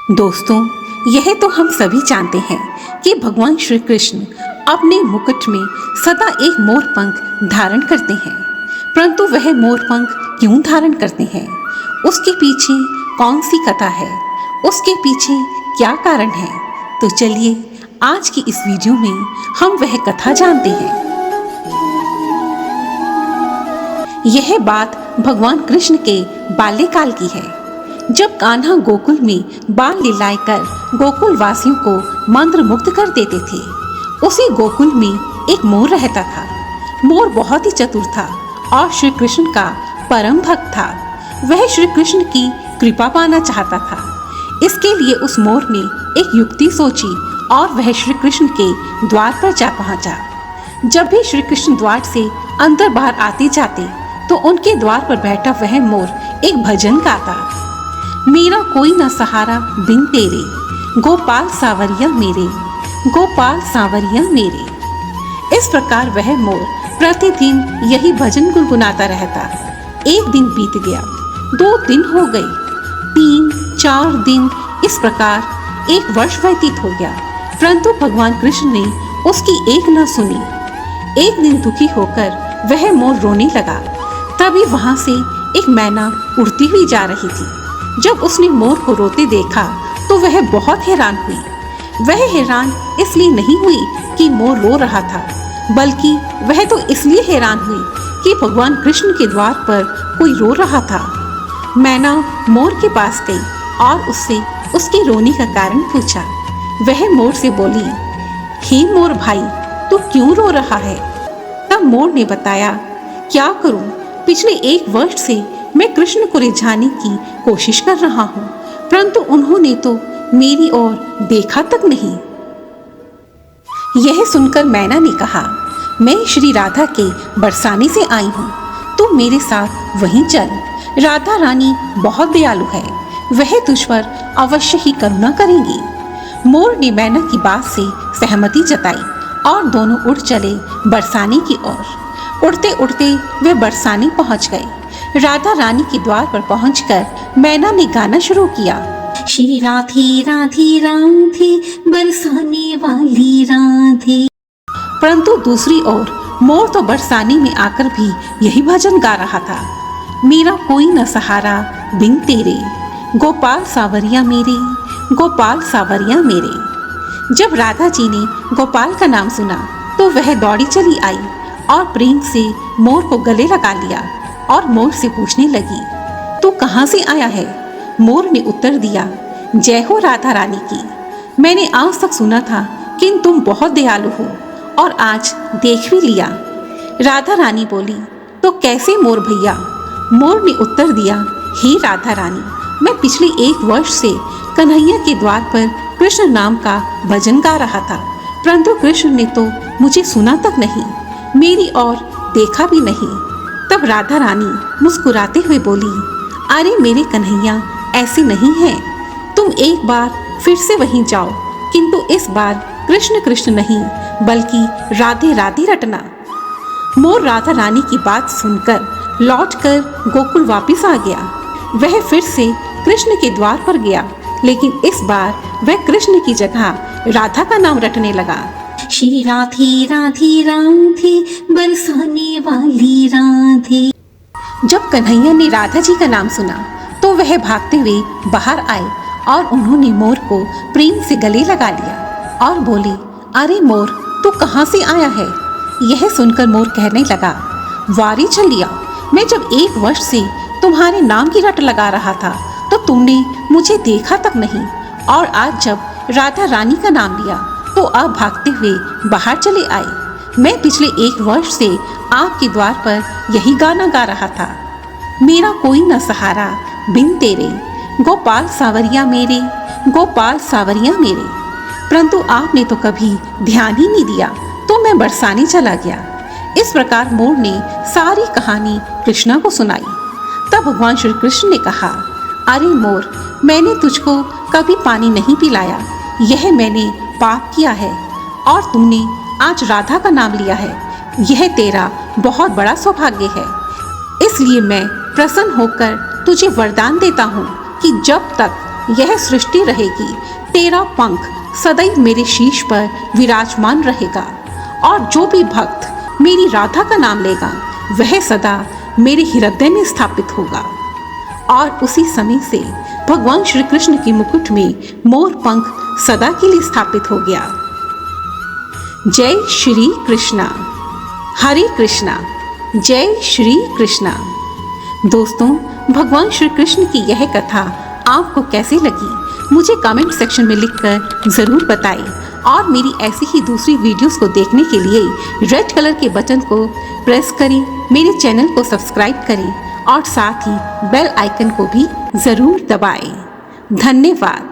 दोस्तों, यह तो हम सभी जानते हैं कि भगवान श्री कृष्ण अपने मुकुट में सदा एक मोर पंख धारण करते हैं। परंतु वह मोर पंख क्यों धारण करते हैं? उसके पीछे कौन सी कथा है? उसके पीछे क्या कारण है? तो चलिए आज की इस वीडियो में हम वह कथा जानते हैं। यह बात भगवान कृष्ण के बाल्यकाल की है, जब कान्हा गोकुल में बाल लीलाएं कर गोकुल वासियों को मंत्रमुग्ध कर देते थे। उसी गोकुल में एक मोर रहता था। मोर बहुत ही चतुर था और श्री कृष्ण का परम भक्त था। वह श्री कृष्ण की कृपा पाना चाहता था। इसके लिए उस मोर ने एक युक्ति सोची और वह श्री कृष्ण के द्वार पर जा पहुंचा। जब भी श्री कृष्ण द्वार से अंदर बाहर आते जाते तो उनके द्वार पर बैठा वह मोर एक भजन गाता। मेरा कोई न सहारा बिन तेरे, गोपाल सावरिया मेरे, गोपाल सावरिया मेरे। इस प्रकार वह मोर प्रतिदिन यही भजन गुनगुनाता रहता। एक दिन बीत गया, 2 दिन हो गए, 3-4 दिन, इस प्रकार 1 वर्ष व्यतीत हो गया। परंतु भगवान कृष्ण ने उसकी एक न सुनी। एक दिन दुखी होकर वह मोर रोने लगा। तभी वहां से एक मैना उड़ती हुई जा रही थी। जब उसने मोर को रोते देखा तो वह बहुत हैरान हुई। वह हैरान इसलिए नहीं हुई कि मोर रो रहा था, बल्कि वह तो इसलिए हैरान हुई कि भगवान कृष्ण के द्वार पर कोई रो रहा था। मैना मोर के पास गई और उससे उसके रोने का कारण पूछा। वह मोर से बोली, हे मोर भाई, तू क्यों रो रहा है? तब मोर ने बताया, क्या करूं, पिछले 1 वर्ष से मैं कृष्ण को रिझाने की कोशिश कर रहा हूँ, परंतु उन्होंने तो मेरी ओर देखा तक नहीं। यह सुनकर मैना ने कहा, मैं श्री राधा के बरसाने से आई हूँ, तू मेरे साथ वहीं चल। राधा रानी बहुत दयालु है, वह तुझ पर अवश्य ही करुणा करेंगी। मोर ने मैना की बात से सहमति जताई और दोनों उड़ चले बरसाने की ओर। उड़ते उड़ते वे बरसाने पहुंच गए। राधा रानी के द्वार पर पहुंचकर मैना ने गाना शुरू किया। श्री राधे राधे राधे बरसाने वाली राधे। परंतु दूसरी ओर मोर तो बरसाने में आकर भी यही भजन गा रहा था। मेरा कोई न सहारा बिन तेरे, गोपाल सावरिया मेरे, गोपाल सावरिया मेरे। जब राधा जी ने गोपाल का नाम सुना तो वह दौड़ी चली आई और प्रेम से मोर को गले लगा लिया और मोर से पूछने लगी, तू कहाँ से आया है? मोर ने उत्तर दिया, जय हो राधा रानी की। मैंने आज तक सुना था कि तुम बहुत दयालु हो और आज देख भी लिया। राधा रानी बोली, तो कैसे मोर भैया? मोर ने उत्तर दिया, हे राधा रानी, मैं पिछले 1 वर्ष से कन्हैया के द्वार पर कृष्ण नाम का भजन गा रहा था, परंतु कृष्ण ने तो मुझे सुना तक नहीं, मेरी ओर देखा भी नहीं। तब राधा रानी मुस्कुराते हुए बोली, अरे मेरे कन्हैया, ऐसे नहीं है, तुम एक बार फिर से वहीं जाओ, किंतु इस बार कृष्ण कृष्ण नहीं बल्कि राधे राधे रटना। मोर राधा रानी की बात सुनकर लौटकर गोकुल वापस आ गया। वह फिर से कृष्ण के द्वार पर गया, लेकिन इस बार वह कृष्ण की जगह राधा का नाम रटने लगा। श्री राधे राधे राधे बरसाने वाली राधे। जब कन्हैया ने राधा जी का नाम सुना तो वह भागते हुए बाहर आए और उन्होंने मोर को प्रेम से गले लगा लिया और बोले, अरे मोर, तू कहाँ से आया है? यह सुनकर मोर कहने लगा, वारी चलिया, मैं जब 1 वर्ष से तुम्हारे नाम की रट लगा रहा था तो तुमने मुझे देखा तक नहीं, और आज जब राधा रानी का नाम लिया तो आप भागते हुए बाहर चले आए। मैं पिछले 1 वर्ष से आपके द्वार पर यही गाना गा रहा था। मेरा कोई न सहारा बिन तेरे, गोपाल सावरिया मेरे, गोपाल सावरिया मेरे। परंतु आपने तो कभी ध्यान ही नहीं दिया, तो मैं बरसाने चला गया। इस प्रकार मोर ने सारी कहानी कृष्णा को सुनाई। तब भगवान श्री कृष्ण ने कहा, अरे मोर, मैंने तुझको कभी पानी नहीं पिलाया, यह मैंने पाप किया है, और तूने आज राधा का नाम लिया है, यह तेरा बहुत बड़ा सौभाग्य है। इसलिए मैं प्रसन्न होकर तुझे वरदान देता हूँ कि जब तक यह सृष्टि रहेगी। तेरा पंख सदैव मेरे शीश पर विराजमान रहेगा और जो भी भक्त मेरी राधा का नाम लेगा वह सदा मेरे हृदय में स्थापित होगा। और उसी समय से भगवान श्री कृष्ण के मुकुट में मोर पंख सदा के लिए स्थापित हो गया। जय श्री कृष्णा। हरे कृष्णा। जय श्री कृष्णा। दोस्तों, भगवान श्री कृष्ण की यह कथा आपको कैसी लगी मुझे कमेंट सेक्शन में लिखकर ज़रूर बताएं और मेरी ऐसी ही दूसरी वीडियोस को देखने के लिए रेड कलर के बटन को प्रेस करें, मेरे चैनल को सब्सक्राइब करें और साथ ही बेल आइकन को भी ज़रूर दबाएं। धन्यवाद।